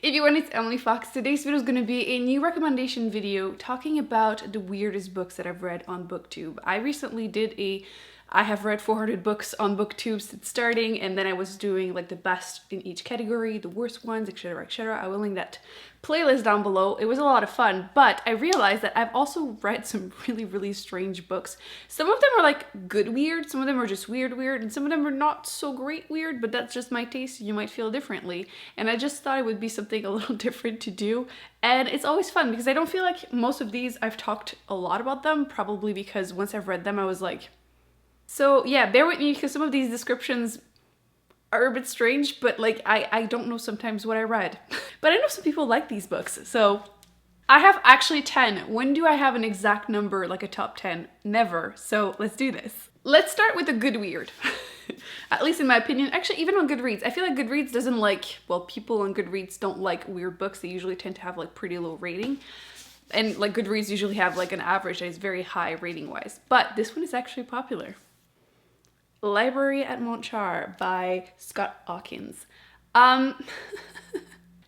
Everyone, it's Emily Fox. Today's video is going to be a new recommendation video talking about the weirdest books that I've read on Booktube. I recently did I have read 400 books on Booktube since starting, and then I was doing like the best in each category, the worst ones, etc, etc. I will link that playlist down below. It was a lot of fun, but I realized that I've also read some really strange books. Some of them are like good weird, some of them are just weird, and some of them are not so great weird, but that's just my taste. You might feel differently. And I just thought it would be something a little different to do. And it's always fun because I don't feel like most of these I've talked a lot about them, probably because once I've read them, I was like, so yeah, bear with me because some of these descriptions are a bit strange, but like I don't know sometimes what I read. But I know some people like these books, so I have actually 10. When do I have an exact number, like a top 10? Never. So let's do this. Let's start with the good weird. At least in my opinion. Actually, even on Goodreads. I feel like Goodreads doesn't like, well, people on Goodreads don't like weird books. They usually tend to have like pretty low rating. And like Goodreads usually have like an average that is very high rating wise. But this one is actually popular. Library at Montchar by Scott Hawkins. Not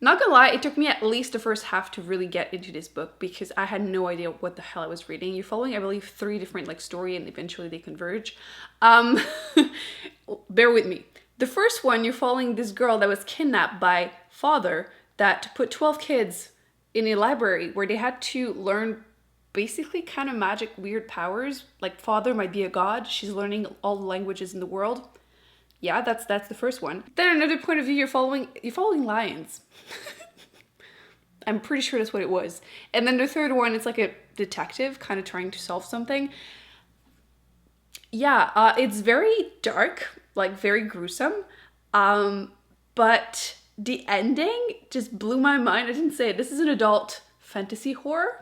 gonna lie, it took me at least the first half to really get into this book because I had no idea what the hell I was reading. You're following, I believe, 3 different like story and eventually they converge. Bear with me. The first one, you're following this girl that was kidnapped by father that put 12 kids in a library where they had to learn basically kind of magic weird powers. Like father might be a god. She's learning all the languages in the world. Yeah, that's the first one. Then another point of view, you're following lions. I'm pretty sure that's what it was. And then the third one, it's like a detective kind of trying to solve something. Yeah, it's very dark, like very gruesome. But the ending just blew my mind. I didn't say it. This is an adult fantasy horror.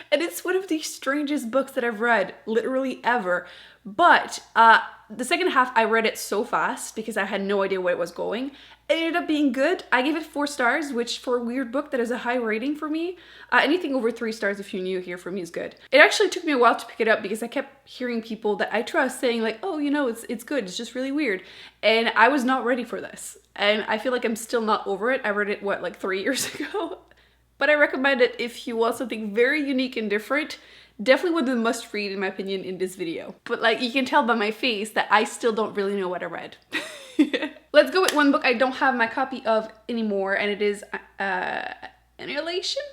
And it's one of the strangest books that I've read, literally ever. But the second half, I read it so fast because I had no idea where it was going. It ended up being good. I gave it 4 stars, which for a weird book that is a high rating for me. Anything over 3 stars, if you're new here, for me is good. It actually took me a while to pick it up because I kept hearing people that I trust saying like, oh, you know, it's good. It's just really weird. And I was not ready for this. And I feel like I'm still not over it. I read it, what, like 3 years ago? But I recommend it if you want something very unique and different. Definitely one of the must read in my opinion in this video. But like you can tell by my face that I still don't really know what I read. Let's go with one book I don't have my copy of anymore, and it is Emulation.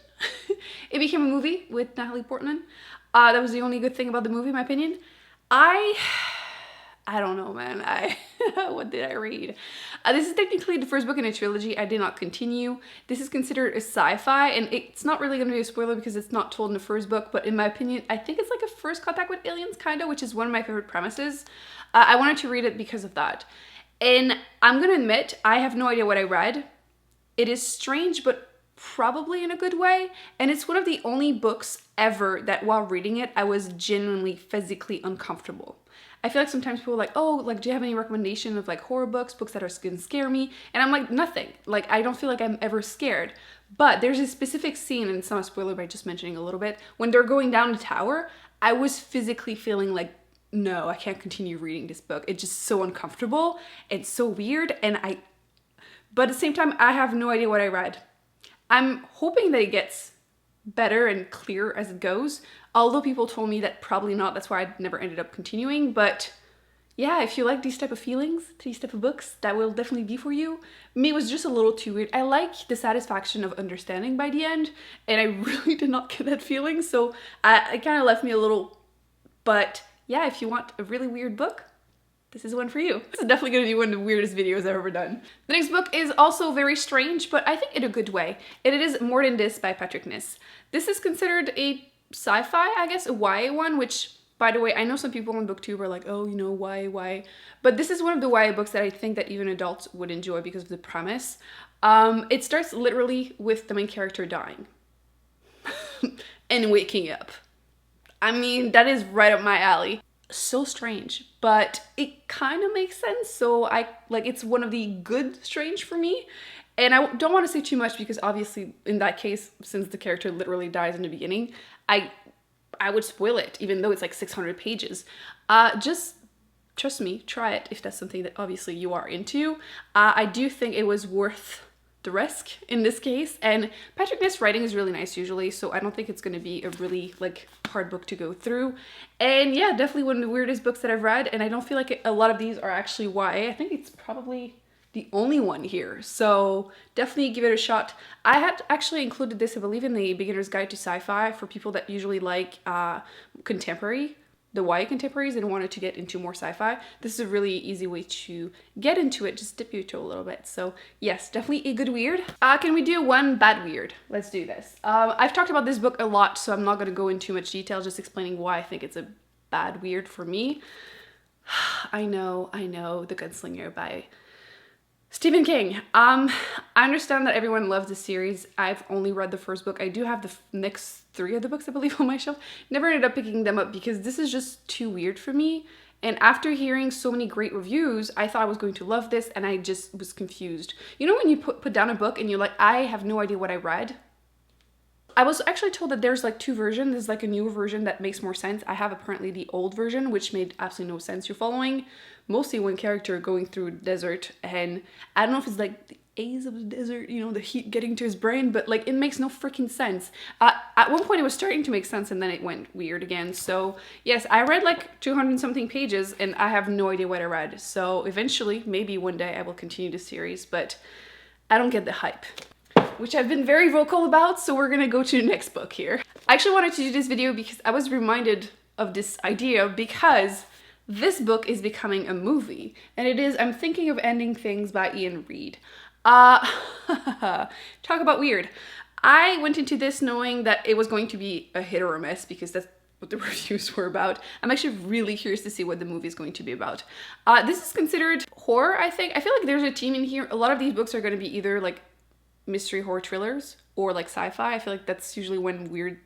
It became a movie with Natalie Portman. That was the only good thing about the movie in my opinion. I don't know, man. What did I read? This is technically the first book in a trilogy. I did not continue. This is considered a sci-fi, and it's not really going to be a spoiler because it's not told in the first book, but in my opinion, I think it's like a first contact with aliens, kind of, which is one of my favorite premises. I wanted to read it because of that. And I'm going to admit, I have no idea what I read. It is strange, but probably in a good way. And it's one of the only books ever that while reading it, I was genuinely physically uncomfortable. I feel like sometimes people are like, oh, like, do you have any recommendation of like horror books that are gonna scare me? And I'm like, nothing. Like, I don't feel like I'm ever scared. But there's a specific scene, and it's not a spoiler by just mentioning a little bit, when they're going down the tower, I was physically feeling like, no, I can't continue reading this book. It's just so uncomfortable. It's so weird. But at the same time, I have no idea what I read. I'm hoping that it gets better and clearer as it goes. Although people told me that probably not, that's why I never ended up continuing. But yeah, if you like these type of feelings, these type of books, that will definitely be for you. Me, it was just a little too weird. I like the satisfaction of understanding by the end, and I really did not get that feeling. So it kind of left me a little, but yeah, if you want a really weird book, this is one for you. This is definitely going to be one of the weirdest videos I've ever done. The next book is also very strange, but I think in a good way. It is More Than This by Patrick Ness. This is considered a sci-fi, I guess, a YA one, which, by the way, I know some people on Booktube are like, oh, you know, why? But this is one of the YA books that I think that even adults would enjoy because of the premise. It starts literally with the main character dying and waking up. I mean, that is right up my alley. So strange, but it kind of makes sense. So it's one of the good strange for me. And I don't want to say too much because obviously in that case, since the character literally dies in the beginning, I would spoil it, even though it's like 600 pages. Just trust me, try it if that's something that obviously you are into. I do think it was worth the risk in this case. And Patrick Ness' writing is really nice usually, so I don't think it's going to be a really like hard book to go through. And yeah, definitely one of the weirdest books that I've read, and I don't feel like a lot of these are actually YA. I think it's probably the only one here, so definitely give it a shot. I had actually included this, I believe, in the Beginner's Guide to Sci-Fi for people that usually like contemporary, the YA contemporaries, and wanted to get into more sci-fi. This is a really easy way to get into it, just dip your toe a little bit. So yes, definitely a good weird. Can we do one bad weird? Let's do this. I've talked about this book a lot, so I'm not going to go into too much detail, just explaining why I think it's a bad weird for me. I know, The Gunslinger by Stephen King. I understand that everyone loves the series. I've only read the first book. I do have the next 3 of the books, I believe, on my shelf. Never ended up picking them up because this is just too weird for me. And after hearing so many great reviews, I thought I was going to love this, and I just was confused. You know when you put down a book and you're like, I have no idea what I read? I was actually told that there's like 2 versions. There's like a newer version that makes more sense. I have apparently the old version, which made absolutely no sense. You're following mostly one character going through desert, and I don't know if it's like the A's of the desert, you know, the heat getting to his brain, but like it makes no freaking sense. At one point it was starting to make sense, and then it went weird again. So yes, I read like 200 something pages, and I have no idea what I read. So eventually, maybe one day I will continue the series, but I don't get the hype, which I've been very vocal about, so we're gonna go to the next book here. I actually wanted to do this video because I was reminded of this idea because this book is becoming a movie, and it is I'm Thinking of Ending Things by Ian Reid. Talk about weird. I went into this knowing that it was going to be a hit or a miss because that's what the reviews were about. I'm actually really curious to see what the movie is going to be about. This is considered horror, I think. I feel like there's a team in here. A lot of these books are going to be either like mystery horror thrillers or like sci-fi. I feel like that's usually when weird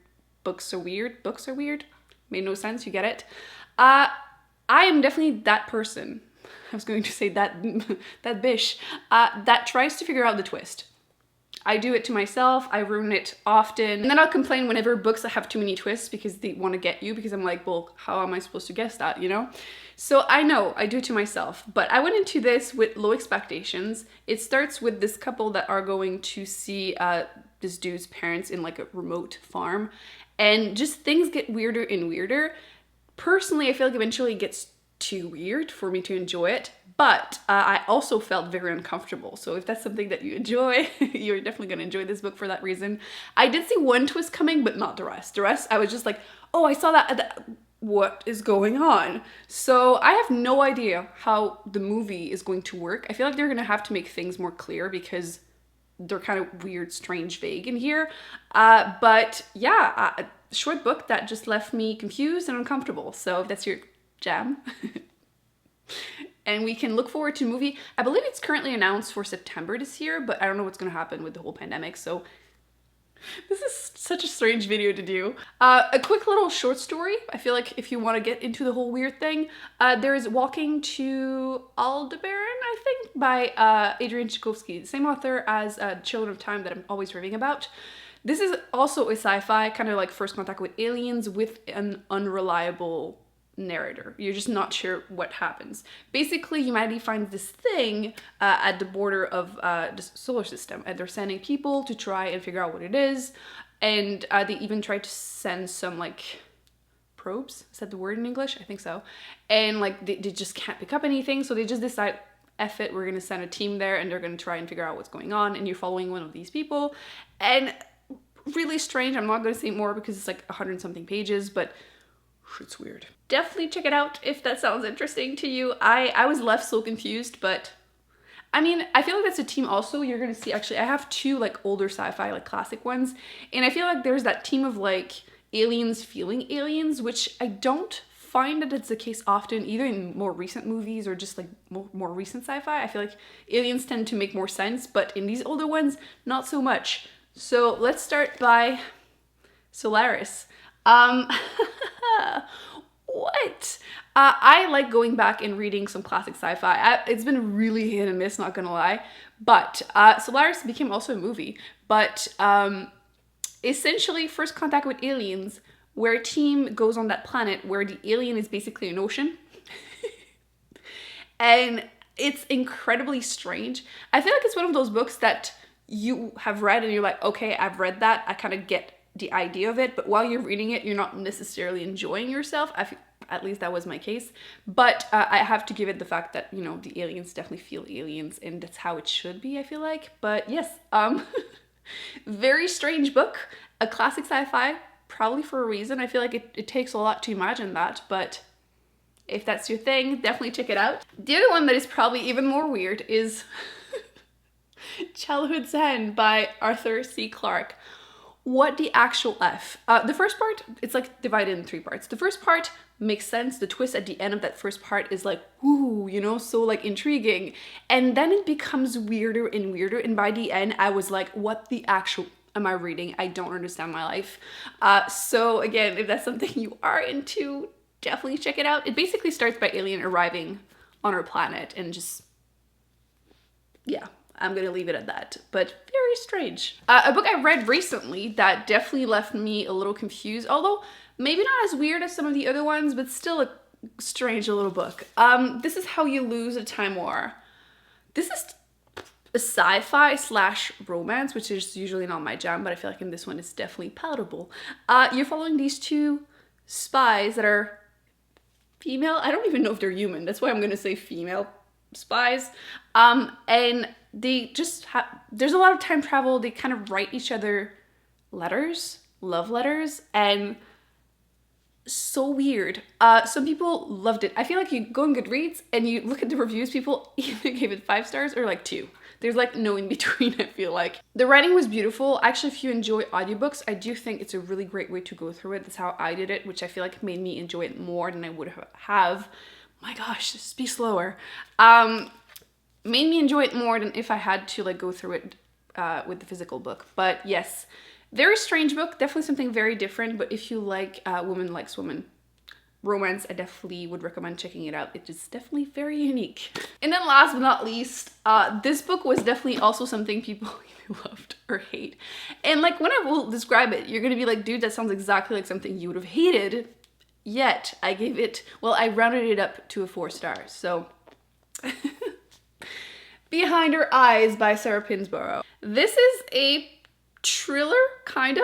books are weird. Books are weird. Made no sense, you get it. I am definitely that person. I was going to say that bish that tries to figure out the twist. I do it to myself. I ruin it often, and then I'll complain whenever books have too many twists because they want to get you, because I'm like, well, how am I supposed to guess that, you know? So I know I do it to myself, but I went into this with low expectations. It starts with this couple that are going to see this dude's parents in like a remote farm, and just things get weirder and weirder. Personally, I feel like eventually it gets too weird for me to enjoy it, but I also felt very uncomfortable. So if that's something that you enjoy, you're definitely going to enjoy this book for that reason. I did see one twist coming, but not the rest. The rest, I was just like, oh, I saw that. What is going on? So I have no idea how the movie is going to work. I feel like they're going to have to make things more clear because they're kind of weird, strange, vague in here. But yeah, short book that just left me confused and uncomfortable. So if that's your jam, and we can look forward to the movie. I believe it's currently announced for September this year, but I don't know what's going to happen with the whole pandemic. So this is such a strange video to do. A quick little short story. I feel like if you want to get into the whole weird thing, there is Walking to Aldebaran, I think, by Adrian Tchaikovsky, the same author as Children of Time that I'm always raving about. This is also a sci-fi, kind of like First Contact with Aliens, with an unreliable narrator. You're just not sure what happens. Basically, humanity finds this thing at the border of the solar system, and they're sending people to try and figure out what it is. And they even try to send some like probes. Is that the word in English? I think so. And like they just can't pick up anything, so they just decide, F it, we're gonna send a team there, and they're gonna try and figure out what's going on. And you're following one of these people, and really strange. I'm not gonna say more because it's like 100 something pages, but it's weird. Definitely check it out if that sounds interesting to you. I was left so confused, but I mean, I feel like that's a team also. You're gonna see, actually, I have 2 like older sci-fi, like classic ones, and I feel like there's that team of like aliens feeling aliens, which I don't find that it's the case often, either in more recent movies or just like more recent sci-fi. I feel like aliens tend to make more sense, but in these older ones, not so much. So let's start by Solaris. What? I like going back and reading some classic sci-fi. It's been really hit and miss, not gonna lie. But Solaris became also a movie. But essentially, First Contact with Aliens, where a team goes on that planet where the alien is basically an ocean. And it's incredibly strange. I feel like it's one of those books that you have read and you're like, okay, I've read that, I kind of get the idea of it, but while you're reading it, you're not necessarily enjoying yourself. At least that was my case. But I have to give it the fact that, you know, the aliens definitely feel aliens, and that's how it should be, I feel like. But yes, very strange book, a classic sci-fi, probably for a reason. I feel like it takes a lot to imagine that, but if that's your thing, definitely check it out. The other one that is probably even more weird is Childhood Zen by Arthur C. Clarke. What the actual F? The first part, it's like divided in 3 parts. The first part makes sense. The twist at the end of that first part is like, ooh, you know, so like intriguing. And then it becomes weirder and weirder. And by the end, I was like, what the actual am I reading? I don't understand my life. So again, if that's something you are into, definitely check it out. It basically starts by alien arriving on our planet and just, yeah. I'm gonna leave it at that, but very strange. A book I read recently that definitely left me a little confused, although maybe not as weird as some of the other ones, but still a strange little book. This is How You Lose a Time War. This is a sci-fi slash romance, which is usually not my jam, but I feel like in this one it's definitely palatable. You're following these 2 spies that are female. I don't even know if they're human. That's why I'm gonna say female spies. And they just have, there's a lot of time travel. They kind of write each other letters, love letters, and so weird. Some people loved it. I feel like you go on Goodreads and you look at the reviews, people either gave it 5 stars or like 2. There's like no in between, I feel like. The writing was beautiful. Actually, if you enjoy audiobooks, I do think it's a really great way to go through it. That's how I did it, which I feel like made me enjoy it more than I would have. My gosh, speak slower. Made me enjoy it more than if I had to like go through it with the physical book. But yes, very strange book, definitely something very different. But if you like Woman Likes Woman romance, I definitely would recommend checking it out. It is definitely very unique. And then last but not least, this book was definitely also something people loved or hate. And like when I will describe it, you're gonna be like, dude, that sounds exactly like something you would have hated. Yet I gave it, well, I rounded it up to a 4 stars. So Behind Her Eyes by Sarah Pinsborough. This is a thriller, kinda,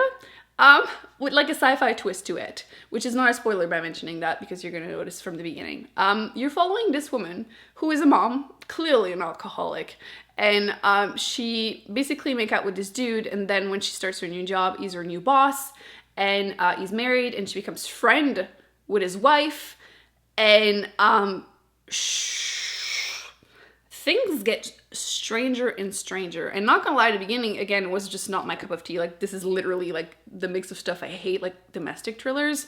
with like a sci-fi twist to it, which is not a spoiler by mentioning that because you're gonna notice from the beginning. You're following this woman who is a mom, clearly an alcoholic, and she basically make out with this dude, and then when she starts her new job, he's her new boss, and he's married, and she becomes friend with his wife, and things get stranger and stranger. And not gonna lie, the beginning, again, was just not my cup of tea. Like, this is literally like the mix of stuff I hate, like domestic thrillers.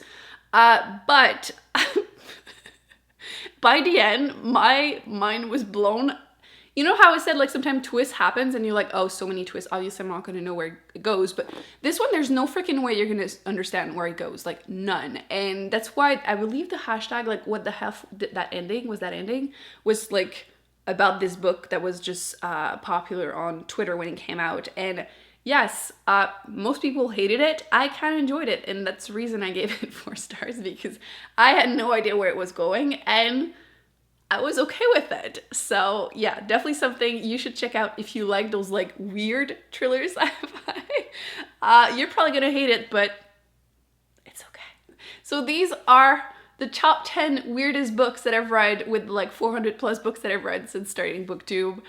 But by the end, my mind was blown. You know how I said, like, sometimes twist happens and you're like, oh, so many twists. Obviously, I'm not gonna know where it goes. But this one, there's no freaking way you're gonna understand where it goes. Like, none. And that's why I believe the hashtag, like, what the hell, that ending was like about this book that was just popular on Twitter when it came out. And yes, most people hated it. I kind of enjoyed it, and that's the reason I gave it 4 stars, because I had no idea where it was going and I was okay with it. So yeah, definitely something you should check out if you like those like weird thrillers. You're probably gonna hate it, but it's okay. So these are the top 10 weirdest books that I've read, with like 400 plus books that I've read since starting Booktube.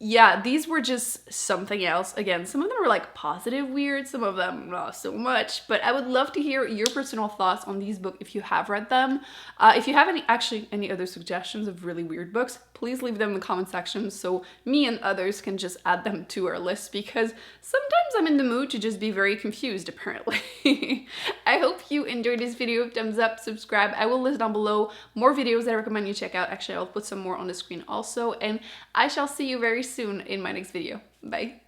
Yeah, these were just something else. Again, some of them were like positive weird, some of them not so much, but I would love to hear your personal thoughts on these books if you have read them. If you have any other suggestions of really weird books, please leave them in the comment section so me and others can just add them to our list, because sometimes I'm in the mood to just be very confused, apparently. I hope you enjoyed this video. Thumbs up, subscribe. I will list down below more videos that I recommend you check out. Actually, I'll put some more on the screen also, and I shall see you very soon in my next video. Bye.